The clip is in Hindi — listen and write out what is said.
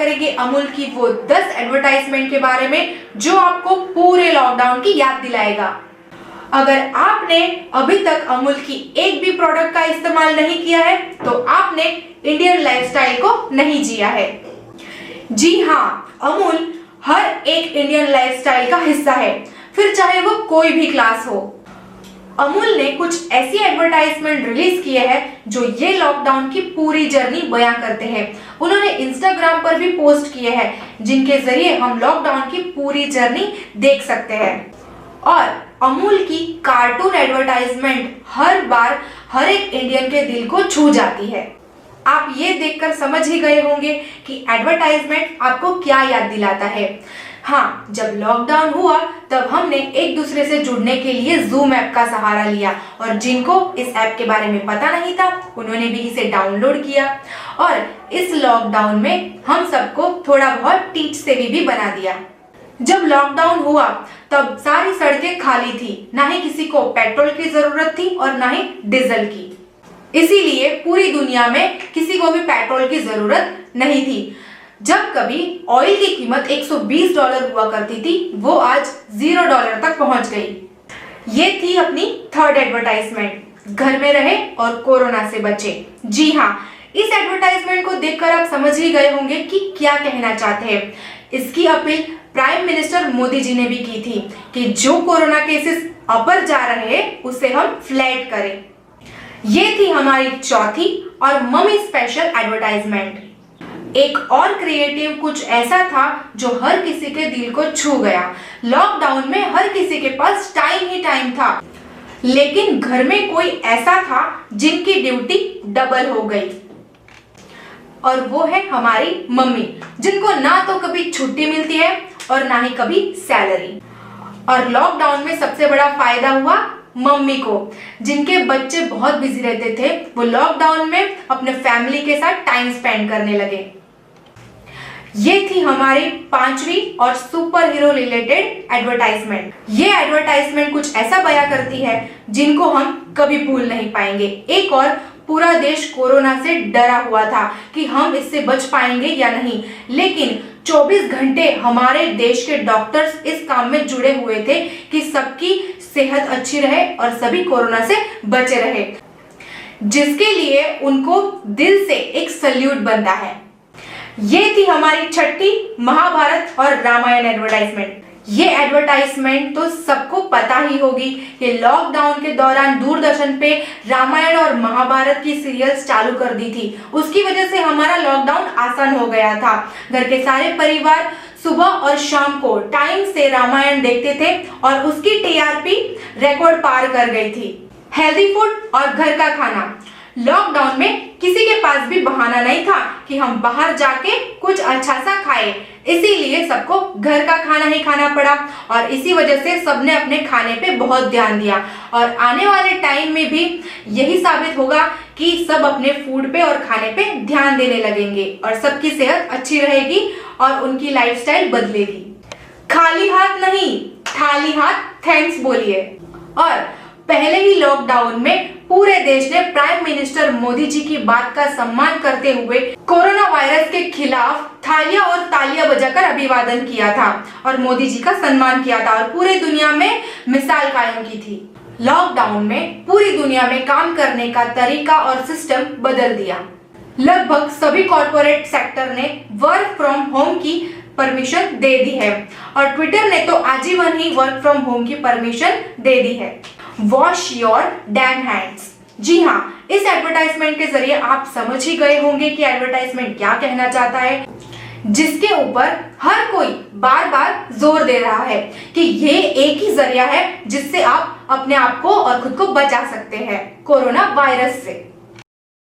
करेंगे अमूल की वो 10 एडवर्टाइजमेंट के बारे में जो आपको पूरे लॉकडाउन की याद दिलाएगा। अगर आपने अभी तक अमूल की एक भी प्रोडक्ट का इस्तेमाल नहीं किया है तो आपने इंडियन लाइफस्टाइल को नहीं जिया है। जी हाँ, अमूल हर एक इंडियन लाइफस्टाइल का हिस्सा है, फिर चाहे वो कोई भी क्लास हो। अमूल ने कुछ ऐसी एडवर्टाइजमेंट रिलीज किए हैं जो ये लॉकडाउन की पूरी जर्नी बयां करते हैं। उन्होंने इंस्टाग्राम पर भी पोस्ट किए हैं जिनके जरिए हम लॉकडाउन की पूरी जर्नी देख सकते हैं। और अमूल की कार्टून एडवर्टाइजमेंट हर बार हर एक इंडियन के दिल को छू जाती है। आप ये देखकर समझ ही गए होंगे कि एडवर्टाइजमेंट आपको क्या याद दिलाता है। हाँ, जब लॉकडाउन हुआ तब हमने एक दूसरे से जुड़ने के लिए जूम ऐप का सहारा लिया और जिनको इस ऐप के बारे में पता नहीं था उन्होंने भी इसे डाउनलोड किया और इस लॉकडाउन में हम सबको थोड़ा बहुत टीच सेवी भी बना दिया। जब लॉकडाउन हुआ तब सारी सड़कें खाली थी, ना ही किसी को पेट्रोल की जरूरत थी और ना ही डीजल की। इसीलिए पूरी दुनिया में किसी को भी पेट्रोल की जरूरत नहीं थी। जब कभी ऑयल की कीमत $120 हुआ करती थी, वो आज $0 तक पहुंच गई। ये थी अपनी थर्ड एडवर्टाइजमेंट, घर में रहे और कोरोना से बचे। जी हाँ, इस एडवर्टाइजमेंट को देखकर आप समझ ही गए होंगे कि क्या कहना चाहते हैं। इसकी appeal prime minister Modi ji ने भी की थी कि जो कोरोना केसेस अपर जा रहे हैं उसे हम फ्लैट करें। ये थी हमारी चौथी और मम्मी स्पेशल एडवर्टाइजमेंट। एक और क्रिएटिव कुछ ऐसा था जो हर किसी के दिल को छू गया। लॉकडाउन में हर किसी के पास टाइम ही टाइम था, लेकिन घर में कोई ऐसा था जिनकी ड्यूटी डबल हो गई और वो है हमारी मम्मी, जिनको ना तो कभी छुट्टी मिलती है और ना ही कभी सैलरी। और लॉकडाउन में सबसे बड़ा फायदा हुआ मम्मी को, जिनके बच्चे बहुत बिजी रहते थे। वो लॉकडाउन में अपने फैमिली के साथ टाइम स्पेंड करने लगे। ये थी हमारी पांचवी और सुपर हीरो रिलेटेड एडवर्टाइजमेंट। ये एडवर्टाइजमेंट कुछ ऐसा बयां करती है जिनको हम कभी भूल नहीं पाएंगे। एक और पूरा देश कोरोना से डरा हुआ था कि हम इससे बच पाएंगे या नहीं, लेकिन 24 घंटे हमारे देश के डॉक्टर्स इस काम में जुड़े हुए थे कि सबकी सेहत अच्छी रहे और सभी कोरोना से बचे रहे, जिसके लिए उनको दिल से एक सल्यूट बनता है। ये थी हमारी छठी महाभारत और रामायण एडवर्टाइजमेंट। ये एडवर्टाइजमेंट तो सबको पता ही होगी कि लॉकडाउन के दौरान दूरदर्शन पे रामायण और महाभारत की सीरियल्स चालू कर दी थी। उसकी वजह से हमारा लॉकडाउन आसान हो गया था। घर के सारे परिवार सुबह और शाम को टाइम से रामायण देखते थे और उसकी टीआरपी रिकॉर्ड पार कर गई थी। हेल्दी फूड और घर का खाना। लॉकडाउन में किसी के पास भी बहाना नहीं था कि हम बाहर जाके कुछ अच्छा सा खाएं, इसीलिए सबको घर का खाना ही खाना पड़ा और इसी वजह से सबने अपने खाने पे बहुत ध्यान दिया। और आने वाले टाइम में भी यही साबित होगा कि सब अपने फूड पे और खाने पे ध्यान देने लगेंगे और सबकी सेहत अच्छी रहेगी और उनकी लाइफस्टाइल बदलेगी। खाली हाथ नहीं, थाली हाथ थैंक्स बोलिए। और पहले ही लॉकडाउन में पूरे देश ने प्राइम मिनिस्टर मोदी जी की बात का सम्मान करते हुए कोरोना वायरस के खिलाफ थालियां और तालियां बजाकर अभिवादन किया था और मोदी जी का सम्मान किया था और पूरे दुनिया में मिसाल कायम की थी। लॉकडाउन में पूरी दुनिया में काम करने का तरीका और सिस्टम बदल दिया। लगभग सभी कॉर्पोरेट सेक्टर ने वर्क फ्रॉम होम की परमिशन दे दी है और ट्विटर ने तो आजीवन ही वर्क फ्रॉम होम की परमिशन दे दी है। Wash your damn hands. जी हाँ, इस एडवर्टाइजमेंट के जरिए आप समझ ही गए होंगे कि एडवर्टाइजमेंट क्या कहना चाहता है, जिसके ऊपर हर कोई बार बार जोर दे रहा है कि ये एक ही जरिया है जिससे आप अपने आप को और खुद को बचा सकते हैं कोरोना वायरस से।